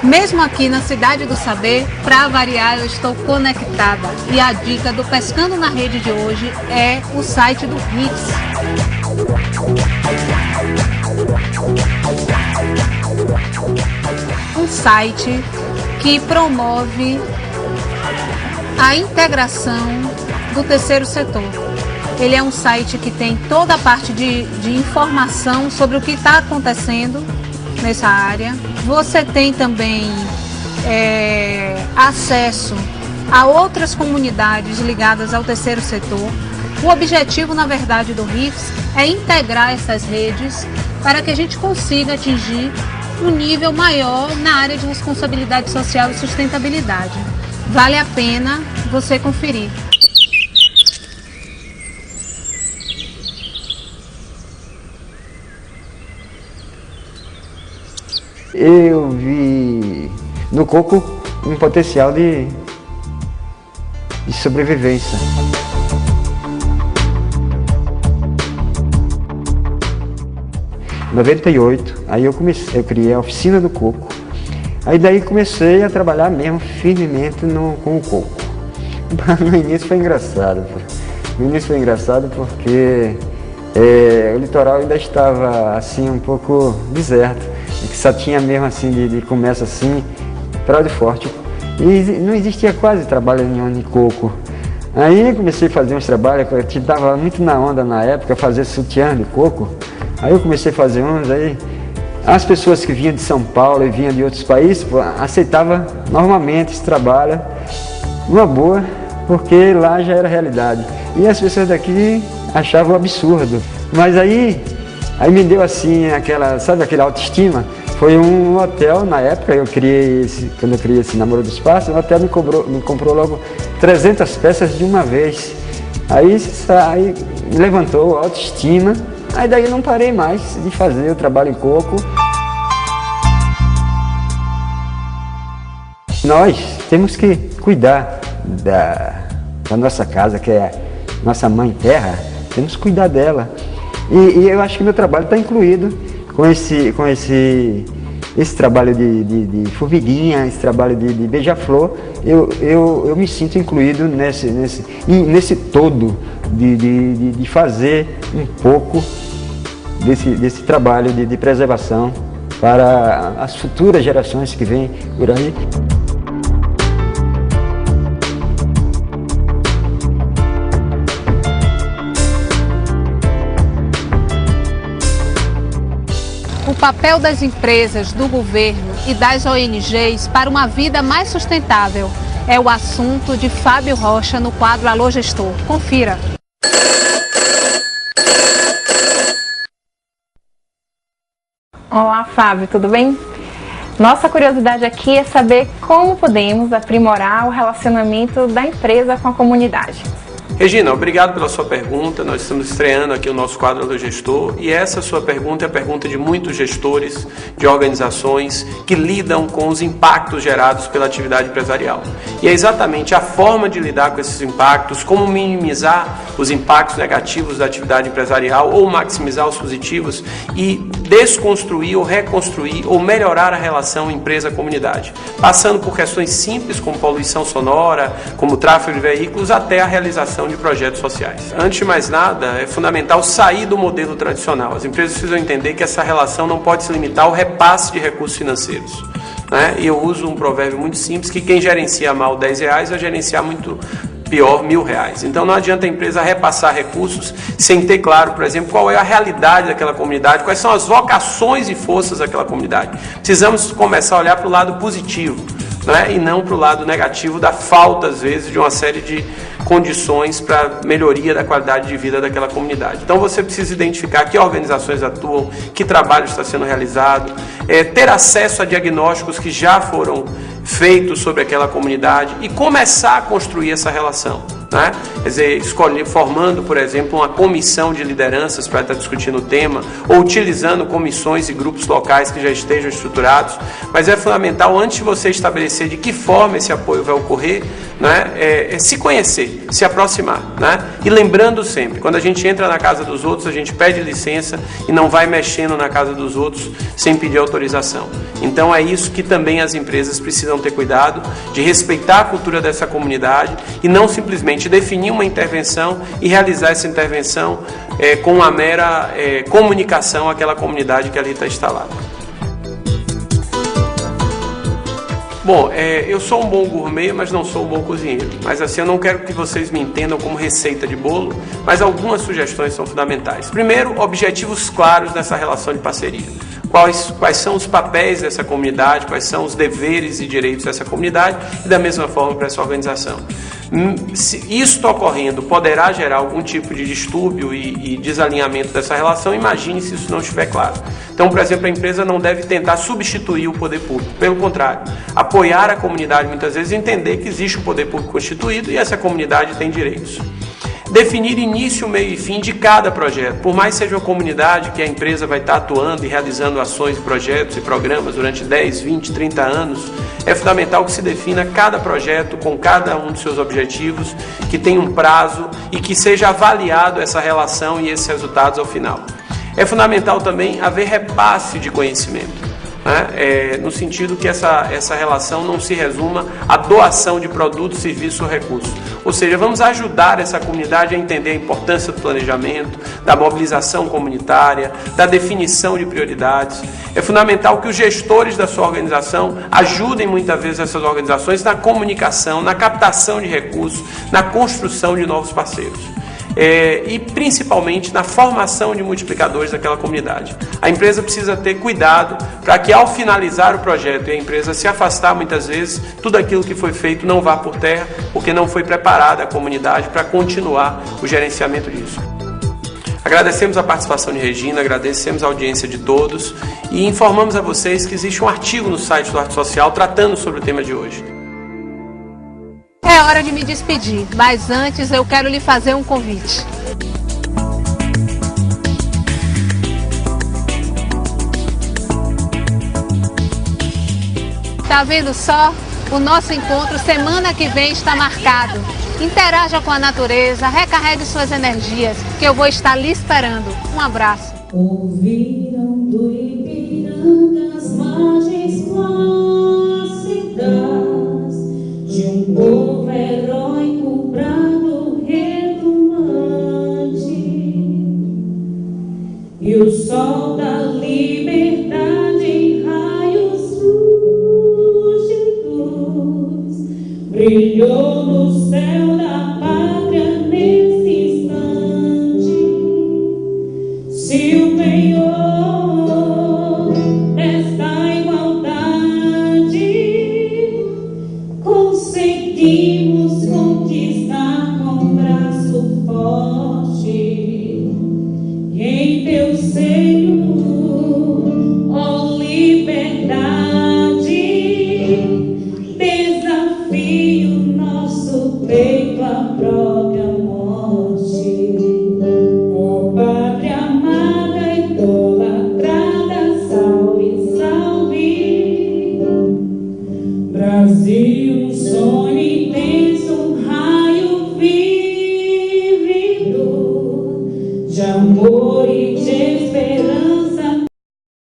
Mesmo aqui na Cidade do Saber, para variar, eu estou conectada. E a dica do Pescando na Rede de hoje é o site do RIFS. Um site que promove a integração do terceiro setor. Ele é um site que tem toda a parte de informação sobre o que está acontecendo nessa área. Você tem também acesso a outras comunidades ligadas ao terceiro setor. O objetivo, na verdade, do RIFS é integrar essas redes para que a gente consiga atingir um nível maior na área de responsabilidade social e sustentabilidade. Vale a pena você conferir. Eu vi no coco um potencial de sobrevivência. Em 98, aí eu criei a oficina do coco. Aí daí comecei a trabalhar mesmo firmemente com o coco. No início foi engraçado. No início foi engraçado porque o litoral ainda estava assim um pouco deserto. Que só tinha mesmo assim de começo assim, Fraude Forte. E não existia quase trabalho nenhum de coco. Aí eu comecei a fazer uns trabalhos, eu estava muito na onda na época, fazer sutiã de coco. Aí eu comecei a fazer uns, aí as pessoas que vinham de São Paulo e vinham de outros países, aceitavam normalmente esse trabalho, uma boa, porque lá já era realidade. E as pessoas daqui achavam absurdo. Mas aí me deu assim, sabe aquela autoestima? Foi um hotel, na época, quando eu criei esse Namoro do Espaço, o hotel me comprou logo 300 peças de uma vez. Aí me levantou a autoestima, aí daí eu não parei mais de fazer o trabalho em coco. Nós temos que cuidar da nossa casa, que é a nossa mãe terra, temos que cuidar dela. E eu acho que meu trabalho está incluído com esse trabalho de formiguinha, esse trabalho de beija-flor. Eu me sinto incluído nesse todo de fazer um pouco desse trabalho de preservação para as futuras gerações que vêm por aí. O papel das empresas, do governo e das ONGs para uma vida mais sustentável é o assunto de Fábio Rocha no quadro Alô Gestor. Confira. Olá, Fábio, tudo bem? Nossa curiosidade aqui é saber como podemos aprimorar o relacionamento da empresa com a comunidade. Regina, obrigado pela sua pergunta. Nós estamos estreando aqui o nosso quadro do gestor e essa sua pergunta é a pergunta de muitos gestores de organizações que lidam com os impactos gerados pela atividade empresarial. E é exatamente a forma de lidar com esses impactos, como minimizar os impactos negativos da atividade empresarial ou maximizar os positivos e desconstruir ou reconstruir ou melhorar a relação empresa-comunidade, passando por questões simples como poluição sonora, como tráfego de veículos, até a realização de projetos sociais. Antes de mais nada, é fundamental sair do modelo tradicional. As empresas precisam entender que essa relação não pode se limitar ao repasse de recursos financeiros. E eu uso um provérbio muito simples, que quem gerencia mal R$10 vai gerenciar muito pior R$1.000. Então não adianta a empresa repassar recursos sem ter claro, por exemplo, qual é a realidade daquela comunidade, quais são as vocações e forças daquela comunidade. Precisamos começar a olhar para o lado positivo, e não para o lado negativo da falta, às vezes, de uma série de condições para melhoria da qualidade de vida daquela comunidade. Então você precisa identificar que organizações atuam, que trabalho está sendo realizado, ter acesso a diagnósticos que já foram feitos sobre aquela comunidade e começar a construir essa relação. né? Quer dizer, formando, por exemplo, uma comissão de lideranças para estar discutindo o tema, ou utilizando comissões e grupos locais que já estejam estruturados. Mas é fundamental, antes de você estabelecer de que forma esse apoio vai ocorrer, né, se conhecer, se aproximar, né? E lembrando sempre, quando a gente entra na casa dos outros, a gente pede licença e não vai mexendo na casa dos outros sem pedir autorização. Então é isso que também as empresas precisam ter cuidado, de respeitar a cultura dessa comunidade e não simplesmente definir uma intervenção e realizar essa intervenção com uma mera comunicação àquela comunidade que ali está instalada. Bom, eu sou um bom gourmet, mas não sou um bom cozinheiro. Mas assim, eu não quero que vocês me entendam como receita de bolo, mas algumas sugestões são fundamentais. Primeiro, objetivos claros nessa relação de parceria. Quais são os papéis dessa comunidade, quais são os deveres e direitos dessa comunidade e da mesma forma para essa organização. Se isso ocorrendo poderá gerar algum tipo de distúrbio e desalinhamento dessa relação, imagine se isso não estiver claro. Então, por exemplo, a empresa não deve tentar substituir o poder público, pelo contrário, apoiar a comunidade muitas vezes e entender que existe um poder público constituído e essa comunidade tem direitos. Definir início, meio e fim de cada projeto. Por mais que seja uma comunidade que a empresa vai estar atuando e realizando ações, projetos e programas durante 10, 20, 30 anos, é fundamental que se defina cada projeto com cada um dos seus objetivos, que tenha um prazo e que seja avaliado essa relação e esses resultados ao final. É fundamental também haver repasse de conhecimento, né? No sentido que essa relação não se resuma à doação de produtos, serviços ou recursos. Ou seja, vamos ajudar essa comunidade a entender a importância do planejamento, da mobilização comunitária, da definição de prioridades. É fundamental que os gestores da sua organização ajudem muitas vezes essas organizações na comunicação, na captação de recursos, na construção de novos parceiros. E principalmente na formação de multiplicadores daquela comunidade. A empresa precisa ter cuidado para que ao finalizar o projeto e a empresa se afastar muitas vezes, tudo aquilo que foi feito não vá por terra, porque não foi preparada a comunidade para continuar o gerenciamento disso. Agradecemos a participação de Regina, agradecemos a audiência de todos e informamos a vocês que existe um artigo no site do Arte Social tratando sobre o tema de hoje. É hora de me despedir, mas antes eu quero lhe fazer um convite. Tá vendo só? O nosso encontro semana que vem está marcado. Interaja com a natureza, recarregue suas energias, que eu vou estar lhe esperando. Um abraço. Ouviram do Ipiranga as margens plácidas de um povo heróico, brado, retumante, e o sol da liberdade em raios fúlgidos brilhou no céu da paz.